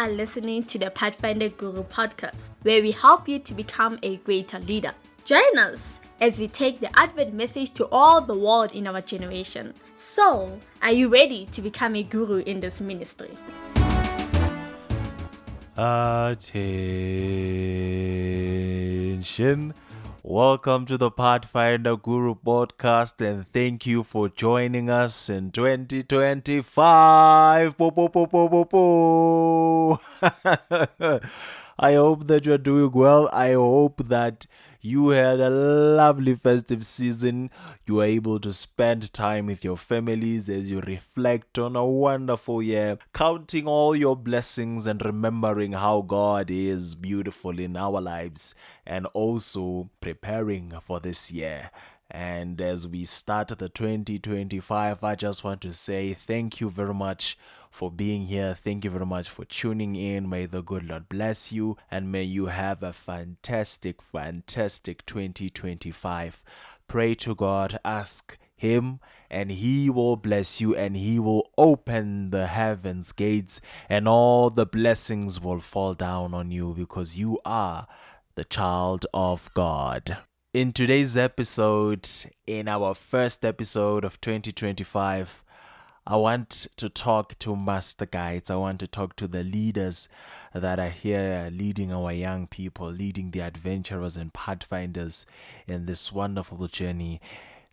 are listening to the Pathfinder Guru Podcast, where we help you to become a greater leader. Join us as we take the Advent message to all the world in our generation. So, are you ready to become a guru in this ministry? Attention. Welcome to the Pathfinder Guru Podcast, and thank you for joining us in 2025. I hope that you're doing well. I hope that you had a lovely festive season. You are able to spend time with your families as you reflect on a wonderful year, counting all your blessings and remembering how God is beautiful in our lives, and also preparing for this year. And as we start the 2025, I just want to say thank you very much for being here. Thank you very much for tuning in. May the good Lord bless you, and may you have a fantastic 2025. Pray to God, ask Him, and He will bless you, and He will open the heavens gates, and all the blessings will fall down on you because you are the child of God. In today's episode, in our first episode of 2025, I want to talk to master guides. I want to talk to the leaders that are here leading our young people, leading the adventurers and pathfinders in this wonderful journey.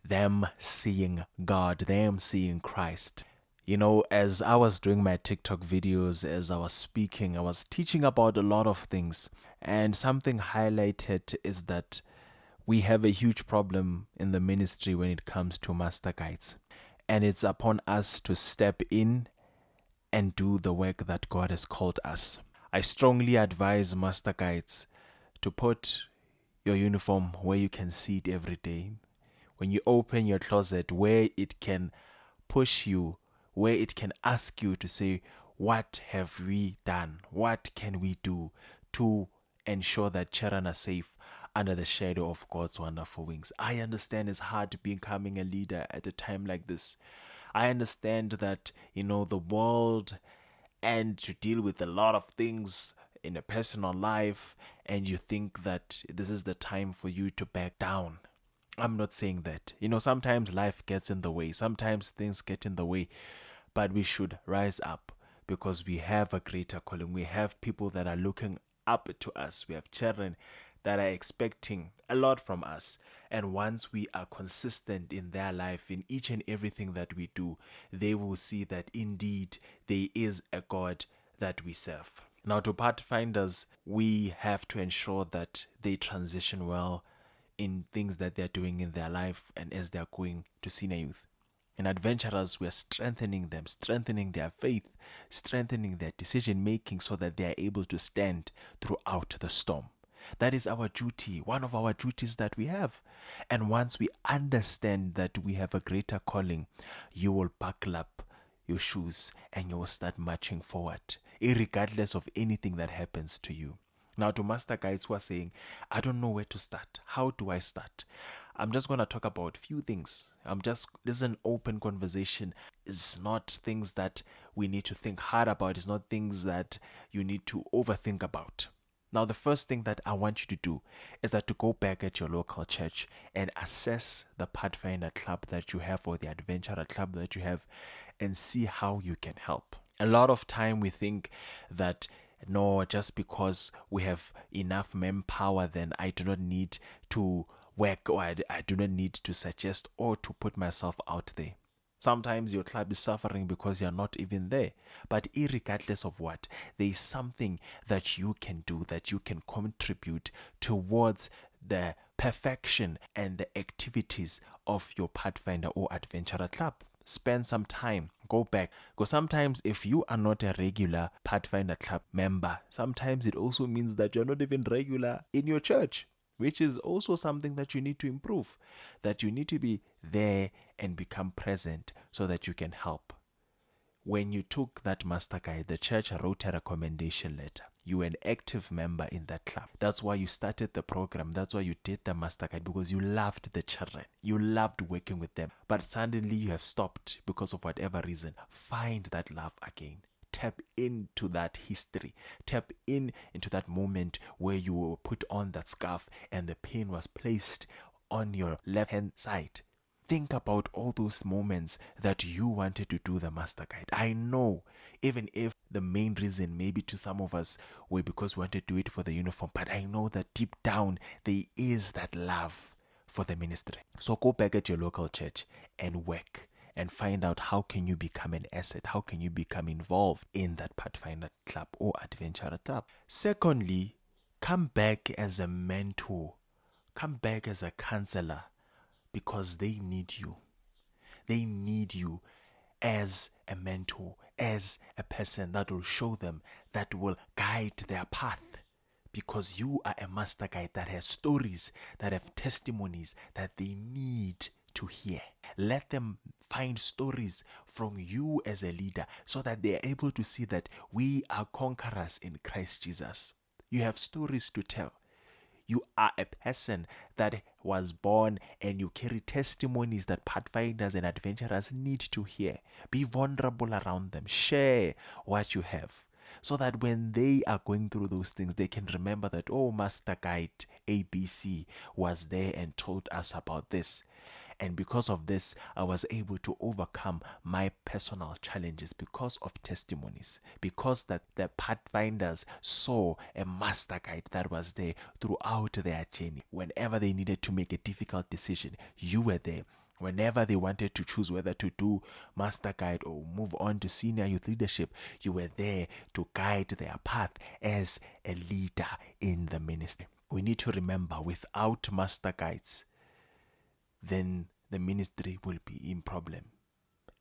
Them seeing God, them seeing Christ. You know, as I was doing my TikTok videos, as I was speaking, I was teaching about a lot of things. And something highlighted is that we have a huge problem in the ministry when it comes to master guides. And it's upon us to step in and do the work that God has called us. I strongly advise master guides to put your uniform where you can see it every day. When you open your closet, where it can push you, where it can ask you to say, what have we done? What can we do to ensure that children are safe under the shadow of God's wonderful wings? I understand it's hard becoming a leader at a time like this. I understand that, the world, and to deal with a lot of things in a personal life, and you think that this is the time for you to back down. I'm not saying that. Sometimes life gets in the way. Sometimes things get in the way. But we should rise up because we have a greater calling. We have people that are looking up to us. We have children that are expecting a lot from us. And once we are consistent in their life, in each and everything that we do, they will see that indeed there is a God that we serve. Now, to pathfinders, we have to ensure that they transition well in things that they're doing in their life and as they're going to senior youth. In adventurers, we are strengthening them, strengthening their faith, strengthening their decision making so that they are able to stand throughout the storm. That is our duty, one of our duties that we have. And once we understand that we have a greater calling, you will buckle up your shoes and you will start marching forward, irregardless of anything that happens to you. Now, to master guides who are saying, I don't know where to start. How do I start? I'm just going to talk about a few things. This is an open conversation. It's not things that we need to think hard about. It's not things that you need to overthink about. Now, the first thing that I want you to do is that to go back at your local church and assess the Pathfinder club that you have or the adventurer club that you have and see how you can help. A lot of time we think that no, just because we have enough manpower, then I do not need to work or I do not need to suggest or to put myself out there. Sometimes your club is suffering because you're not even there. But irregardless of what, there is something that you can do, that you can contribute towards the perfection and the activities of your Pathfinder or Adventurer club. Spend some time, go back. Because sometimes if you are not a regular Pathfinder club member, sometimes it also means that you're not even regular in your church, which is also something that you need to improve, that you need to be there and become present so that you can help. When you took that master guide, the church wrote a recommendation letter. You were an active member in that club. That's why you started the program. That's why you did the master guide, because you loved the children. You loved working with them. But suddenly you have stopped because of whatever reason. Find that love again. tap into that history. Tap into that moment where you were put on that scarf and the pin was placed on your left hand side. Think about all those moments that you wanted to do the master guide. I know, even if the main reason maybe to some of us were because we wanted to do it for the uniform, but I know that deep down there is that love for the ministry. So go back at your local church and work and find out how can you become an asset, how can you become involved in that Pathfinder club or adventurer club. Secondly, come back as a mentor, come back as a counselor, because they need you. They need you as a mentor, as a person that will show them, that will guide their path. Because you are a master guide that has stories, that have testimonies that they need to hear. Let them find stories from you as a leader so that they are able to see that we are conquerors in Christ Jesus. You have stories to tell. You are a person that was born and you carry testimonies that pathfinders and adventurers need to hear. Be vulnerable around them. Share what you have so that when they are going through those things, they can remember that, oh, Master Guide ABC was there and told us about this. And because of this, I was able to overcome my personal challenges because of testimonies, because that the pathfinders saw a master guide that was there throughout their journey. Whenever they needed to make a difficult decision, you were there. Whenever they wanted to choose whether to do master guide or move on to senior youth leadership, you were there to guide their path as a leader in the ministry. We need to remember, without master guides, then the ministry will be in problem.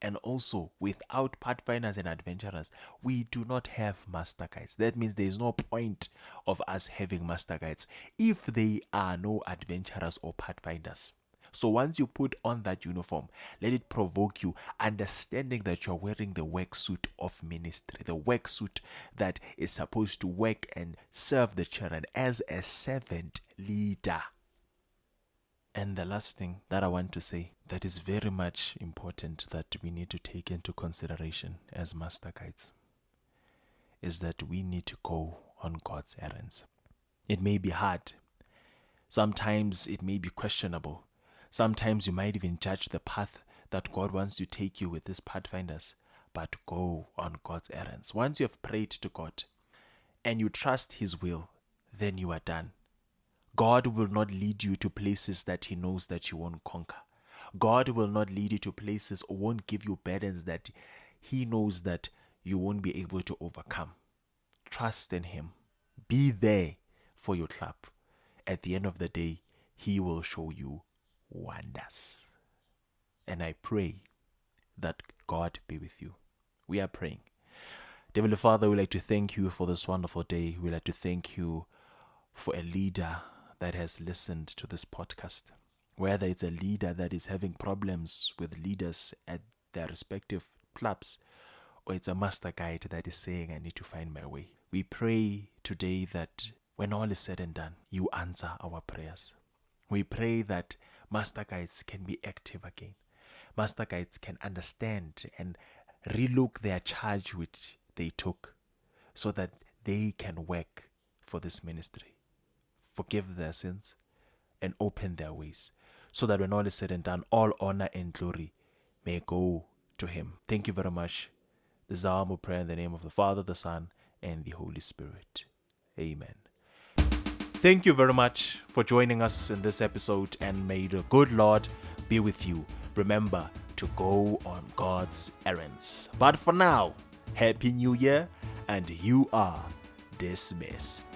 And also, without pathfinders and adventurers, we do not have master guides. That means there is no point of us having master guides if there are no adventurers or pathfinders. So once you put on that uniform, let it provoke you, understanding that you're wearing the work suit of ministry, the work suit that is supposed to work and serve the children as a servant leader. And the last thing that I want to say that is very much important that we need to take into consideration as master guides is that we need to go on God's errands. It may be hard. Sometimes it may be questionable. Sometimes you might even judge the path that God wants to take you with these pathfinders. But go on God's errands. Once you have prayed to God and you trust His will, then you are done. God will not lead you to places that He knows that you won't conquer. God will not lead you to places or won't give you burdens that He knows that you won't be able to overcome. Trust in Him. Be there for your club. At the end of the day, He will show you wonders. And I pray that God be with you. We are praying. Heavenly Father, we'd like to thank you for this wonderful day. We'd like to thank you for a leader that has listened to this podcast. Whether it's a leader that is having problems with leaders at their respective clubs, or it's a master guide that is saying, I need to find my way. We pray today that when all is said and done, you answer our prayers. We pray that master guides can be active again. Master guides can understand and relook their charge which they took so that they can work for this ministry, forgive their sins, and open their ways, so that when all is said and done, all honor and glory may go to Him. Thank you very much. This is our humble prayer in the name of the Father, the Son, and the Holy Spirit. Amen. Thank you very much for joining us in this episode, and may the good Lord be with you. Remember to go on God's errands. But for now, Happy New Year, and you are dismissed.